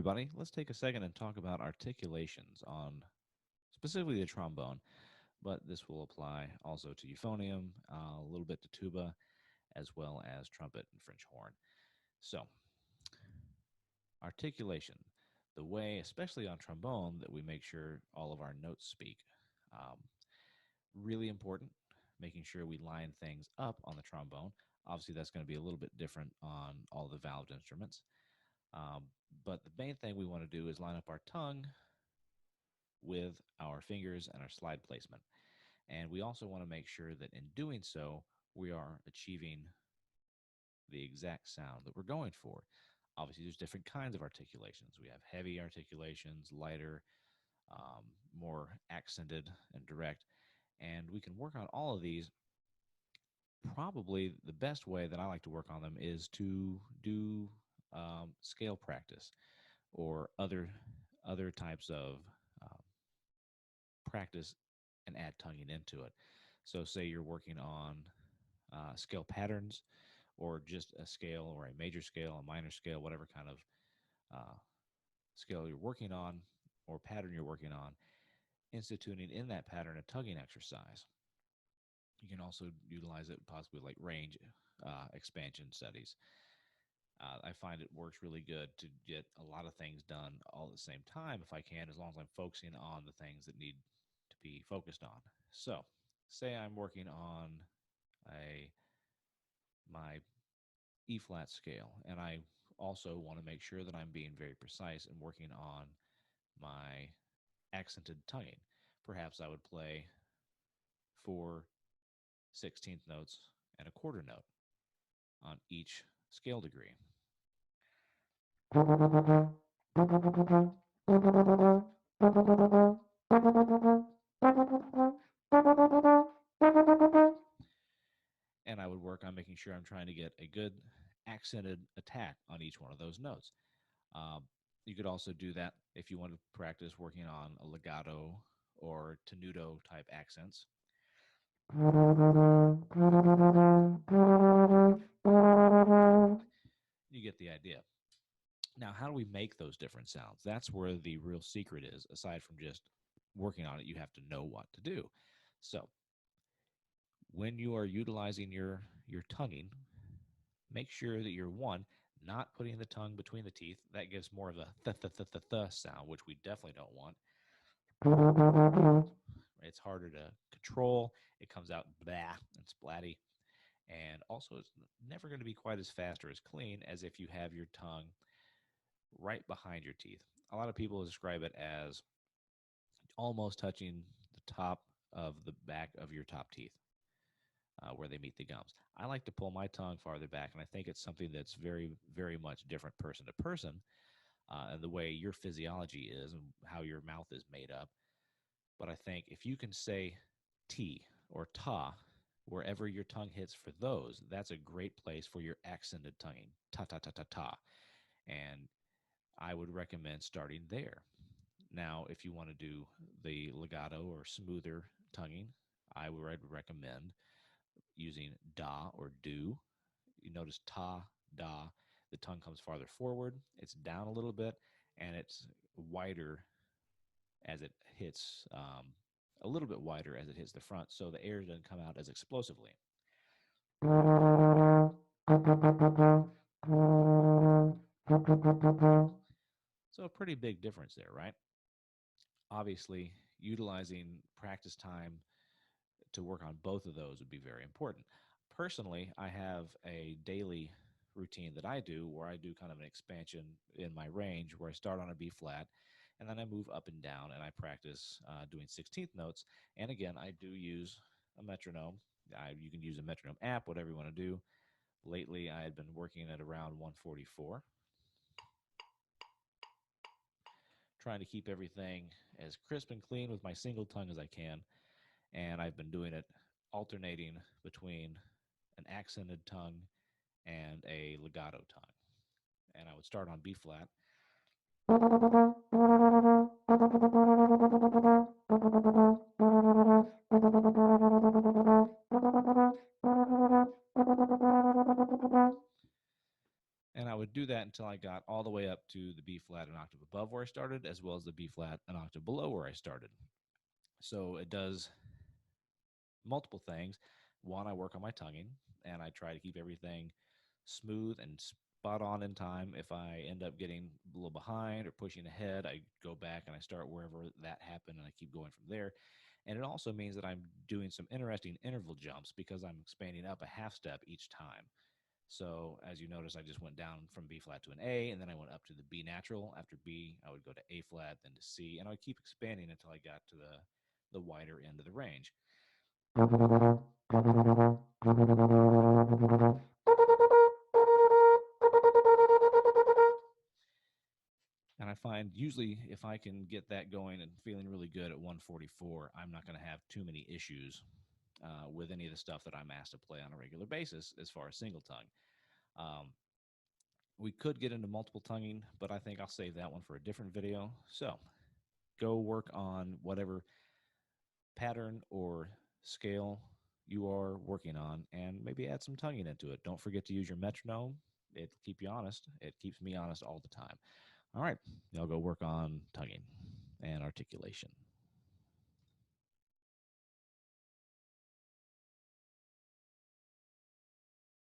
everybody. Let's take a second and talk about articulations on specifically the trombone, but this will apply also to euphonium, a little bit to tuba, as well as trumpet and French horn. So, articulation, the way, especially on trombone, that we make sure all of our notes speak. Um, Really important, making sure we line things up on the trombone. Obviously, that's going to be a little bit different on all the valved instruments. Um, but the main thing we want to do is line up our tongue with our fingers and our slide placement. And we also want to make sure that in doing so, we are achieving the exact sound that we're going for. Obviously, there's different kinds of articulations. We have heavy articulations, lighter, more accented and direct. And we can work on all of these. Probably the best way that I like to work on them is to do scale practice or other types of um, practice and add tonguing into it. So, say you're working on scale patterns, or just a scale, or a major scale, a minor scale, whatever kind of uh, scale you're working on or pattern you're working on, instituting in that pattern a tugging exercise. You can also utilize it possibly like range expansion studies. I find it works really good to get a lot of things done all at the same time if I can, as long as I'm focusing on the things that need to be focused on. So, say I'm working on a my E flat scale, and I also want to make sure that I'm being very precise and working on my accented tonguing. Perhaps I would play 4/16 notes and a quarter note on each scale degree. And I would work on making sure I'm trying to get a good accented attack on each one of those notes. Um, you could also do that if you want to practice working on a legato or tenuto type accents. You get the idea. Now, how do we make those different sounds? That's where the real secret is. Aside from just working on it, you have to know what to do. So, when you are utilizing your tonguing, make sure that you're one, not putting the tongue between the teeth. That gives more of a th sound, which we definitely don't want. It's harder to control. It comes out blah and splatty. And also, it's never going to be quite as fast or as clean as if you have your tongue right behind your teeth. A lot of people describe it as almost touching the top of the back of your top teeth, where they meet the gums. I like to pull my tongue farther back, and I think it's something that's very, very much different person to person, and the way your physiology is and how your mouth is made up. But I think if you can say T or ta wherever your tongue hits for those, that's a great place for your accented tonguing. Ta ta ta ta ta. And I would recommend starting there. Now, if you want to do the legato or smoother tonguing, I would recommend using da or do. You notice ta, da, the tongue comes farther forward, it's down a little bit, and it's wider as it hits, a little bit wider as it hits the front, so the air doesn't come out as explosively. So, a pretty big difference there, right? Obviously, utilizing practice time to work on both of those would be very important. Personally, I have a daily routine that I do where I do kind of an expansion in my range where I start on a B flat and then I move up and down and I practice doing 16th notes. And again, I do use a metronome. You can use a metronome app, whatever you want to do. Lately, I had been working at around 144, trying to keep everything as crisp and clean with my single tongue as I can. And I've been doing it alternating between an accented tongue and a legato tongue. And I would start on B flat. And I would do that until I got all the way up to the B flat an octave above where I started, as well as the B flat an octave below where I started. So it does multiple things. One, I work on my tonguing, and I try to keep everything smooth and spot on in time. If I end up getting a little behind or pushing ahead, I go back and I start wherever that happened, and I keep going from there. And it also means that I'm doing some interesting interval jumps because I'm expanding up a half step each time. So as you notice, I just went down from B flat to an A, and then I went up to the B natural. After B, I would go to A flat, then to C, and I would keep expanding until I got to the wider end of the range. And I find usually if I can get that going and feeling really good at 144, I'm not going to have too many issues with any of the stuff that I'm asked to play on a regular basis as far as single tongue. Um, we could get into multiple tonguing, but I think I'll save that one for a different video. So go work on whatever pattern or scale you are working on and maybe add some tonguing into it. Don't forget to use your metronome. It'll keep you honest. It keeps me honest all the time. All right, y'all go work on tonguing and articulation.